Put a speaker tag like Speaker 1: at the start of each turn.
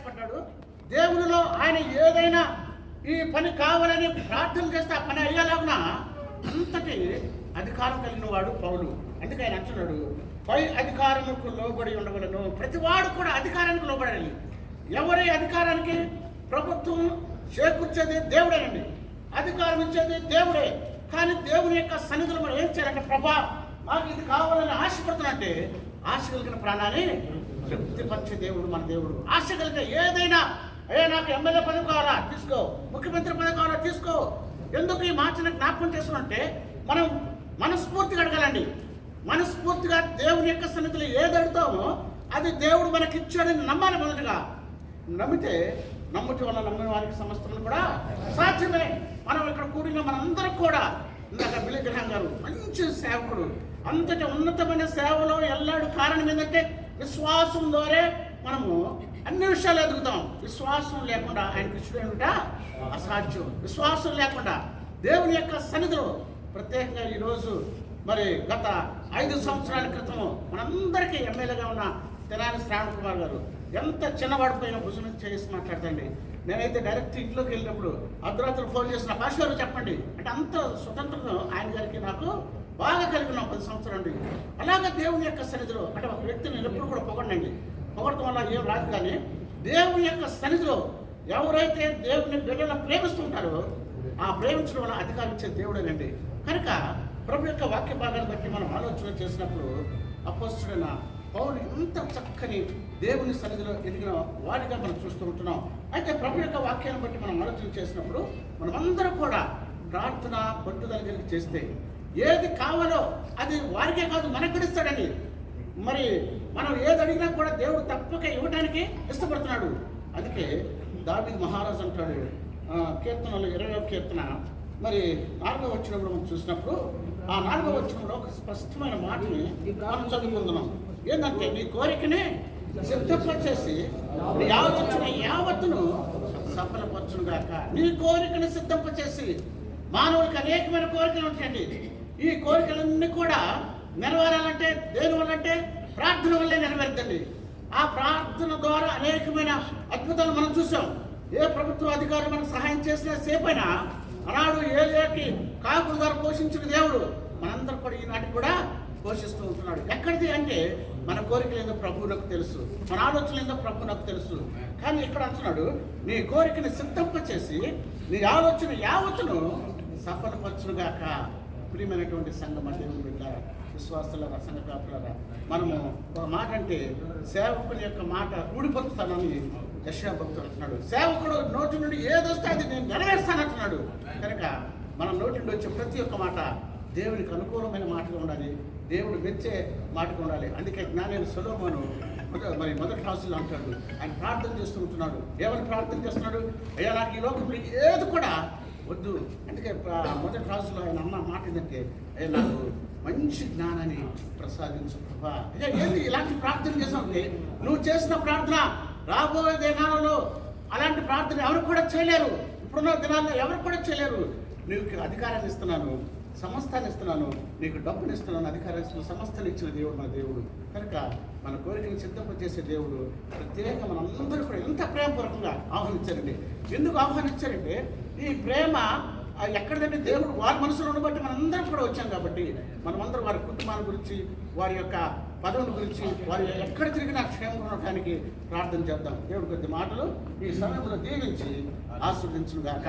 Speaker 1: ఆశపడ్డాడు. దేవునిలో ఆయన ఏదైనా ఈ పని కావాలని ప్రార్థన చేస్తే ఆ పని అయ్యేలాగున అంతటి అధికారం కలిగిన వాడు పౌలు. అందుకే ఆయన అంటున్నాడు, పై అధికారములకు లోబడి ఉండవలను. ప్రతివాడు కూడా అధికారానికి లోబడాలి. ఎవరి అధికారానికి? ప్రభుత్వం చేకూర్చేది దేవుడేనండి, అధికారం ఇచ్చేది దేవుడే. కానీ దేవుని యొక్క సన్నిధిలో మనం ఏం చేయాలంటే, ప్రభా మాకు ఇది కావాలని ఆశపడుతున్నట్టే ఆశ కలిగిన ప్రాణాన్ని తృప్తిపరిచే దేవుడు మన దేవుడు. ఆశ కలిగిన ఏదైనా, నాకు ఎమ్మెల్యే పదవి కావాలా తీసుకో, ముఖ్యమంత్రి పదవి కావాలా తీసుకో. ఎందుకు ఈ మార్చిన జ్ఞాపకం చేసుకుంటే, మనం మనస్ఫూర్తిగా అడగాలండి. మనస్ఫూర్తిగా దేవుని యొక్క సన్నిధిలో ఏది అడుగుతామో అది దేవుడు మనకి ఇచ్చాడని నమ్మాలి. మొదటగా నమ్మితే, నమ్ముటి వల్ల నమ్మిన వారికి సమస్తములు కూడా సాధ్యమే. మనం ఇక్కడ కూడిన మనందరం కూడా, ఇందాక బిల్లి గ్రహం గారు మంచి సేవకుడు, అంతటి ఉన్నతమైన సేవలో ఎల్లాడు. కారణం ఏంటంటే విశ్వాసం ద్వారా మనము అన్ని విషయాలు ఎదుగుతాం. విశ్వాసం లేకుండా ఆయనకు ఇష్టం అసాధ్యం. విశ్వాసం లేకుండా దేవుని యొక్క సన్నిధిలో, ప్రత్యేకంగా ఈరోజు మరి గత 5 సంవత్సరాల క్రితం మనందరికీ ఎమ్మెల్యేగా ఉన్న తెనాలి శ్రావణ్ కుమార్ గారు ఎంత చిన్నవాడిపోయిన భుజం చేసి మాట్లాడతండి. నేనైతే డైరెక్ట్ ఇంట్లోకి వెళ్ళినప్పుడు అర్ధరాత్రులు ఫోన్ చేసిన, భాష గారు చెప్పండి అంటే, అంత స్వతంత్రం ఆయన గారికి నాకు బాగా కలిగినాం 10 సంవత్సరాలు. అలాగే దేవుని యొక్క సన్నిధిలో అంటే ఒక వ్యక్తిని నేను ఎప్పుడు కూడా పొగడండి, పొగడటం వల్ల ఏం రాదు. కానీ దేవుని యొక్క సన్నిధిలో ఎవరైతే దేవుని బిడ్డలను ప్రేమిస్తుంటారో ఆ ప్రేమించడం వల్ల అధికారం ఇచ్చే దేవుడేనండి. కనుక ప్రభు యొక్క వాక్య భాగాన్ని బట్టి మనం ఆలోచన చేసినప్పుడు అపోస్తుడైన పౌలు ఎంత చక్కని దేవుని సన్నిధిలో ఎదిగిన వాడిగా మనం చూస్తూ ఉంటున్నాం. అయితే ప్రభు యొక్క వాక్యాన్ని బట్టి మనం ఆలోచన చేసినప్పుడు మనమందరం కూడా ప్రార్థన పట్టుదల కలిగి చేస్తే ఏది కావాలో అది వారికే కాదు మనకు కూడా ఇస్తాడని. మరి మనం ఏది అడిగినా కూడా దేవుడు తప్పక ఇవ్వడానికి ఇష్టపడుతున్నాడు. అందుకే దావీదు మహారాజు అంటాడు, కీర్తనలు 20వ కీర్తన మరి 4వ వచనంలో మనం చూసినప్పుడు, ఆ 4వ వచనంలో ఒక స్పష్టమైన మాటని మనం చదువుకుంటున్నాం. ఏంటంటే, నీ కోరికని సిద్ధపరిచేసి నీ ఆలోచన యావత్తును సఫలపరచును గాక. నీ కోరికను సిద్ధపరిచేసి, మానవులకు అనేకమైన కోరికలు ఉంటాయండి. ఈ కోరికలన్నీ కూడా నెరవేరాలంటే దేనివల్లంటే ప్రార్థన వల్లే నెరవేరుతుంది. ఆ ప్రార్థన ద్వారా అనేకమైన అద్భుతాలు మనం చూసాం. ఏ ప్రభుత్వ అధికారులు మనకు సహాయం చేసిన సేపైనా ఆనాడు ఏలియాకి కాకుల ద్వారా పోషించిన దేవుడు మనందరూ కూడా ఈనాటికి కూడా పోషిస్తూ ఉంటున్నాడు. ఎక్కడిది అంటే, మన కోరికలు ఏందో ప్రభువునకు తెలుసు, మన ఆలోచనలు ఏందో ప్రభువునకు తెలుసు. కానీ ఇక్కడ అంటున్నాడు, నీ కోరికని సిద్ధంపచేసి నీ ఆలోచన యావత్తును సఫలపరచునుగాక. ప్రియమైనటువంటి సంఘం అంటే విశ్వాసులరా, సంఘ కాపులరా, మనము ఒక మాట అంటే సేవకుని యొక్క మాట ఊడిపోతానని యెషయా భక్తుడు అంటున్నాడు. సేవకుడు నోటి నుండి ఏదొస్తే అది నేను నెరవేర్స్తానంటున్నాడు. కనుక మన నోటి నుండి వచ్చే ప్రతి ఒక్క మాట దేవునికి అనుకూలమైన మాటగా ఉండాలి, దేవుడు మెచ్చే మాటగా ఉండాలి. అందుకే జ్ఞానైన సొలొమోను మరి మొదటి రాజులో అంటాడు, ఆయన ప్రార్థన చేస్తూ ఉంటున్నాడు. ఏమని ప్రార్థన చేస్తున్నాడు? అయ్యా, నాకు ఈ లోకంలో ఏది కూడా వద్దు. అందుకే మొదటి రాజులో ఆయన అన్న మాట ఏంటంటే, అయ్యా నాకు మంచి జ్ఞానాన్ని ప్రసాదించు ప్రభా. అయ్యా ఏంటి ఇలాంటి ప్రార్థన చేసామంటే, నువ్వు చేసిన ప్రార్థన రాబోయే దినాలలో అలాంటి ప్రార్థన ఎవరు కూడా చేయలేరు. ఇప్పుడున్న దినాల్లో ఎవరు కూడా చేయలేరు. నీకు అధికారాన్ని ఇస్తున్నాను, సమస్తాన్ని ఇస్తున్నాను, నీకు డబ్బుని ఇస్తున్నాను, అధికారం ఇస్తున్నాను, సమస్తాన్ని ఇచ్చిన దేవుడు మన దేవుడు. కనుక మన కోరికను సిద్ధపరిచేసే దేవుడు ప్రత్యేకంగా మనందరూ కూడా ఎంత ప్రేమపూర్వకంగా ఆహ్వానించారండి. ఎందుకు ఆహ్వానించారంటే, ఈ ప్రేమ ఎక్కడిదంటే దేవుడు వారి మనసులో ఉండబట్టి మనందరం కూడా వచ్చాం కాబట్టి, మనమందరం వారి కుటుంబాల గురించి, వారి యొక్క పదవుల గురించి, వారి ఎక్కడ తిరిగినా క్షేమంగా ఉండటానికి ప్రార్థన చేద్దాం. దేవుడు కొద్ది మాటలు ఈ సమయంలో దీవించి ఆస్వాదించుగాక.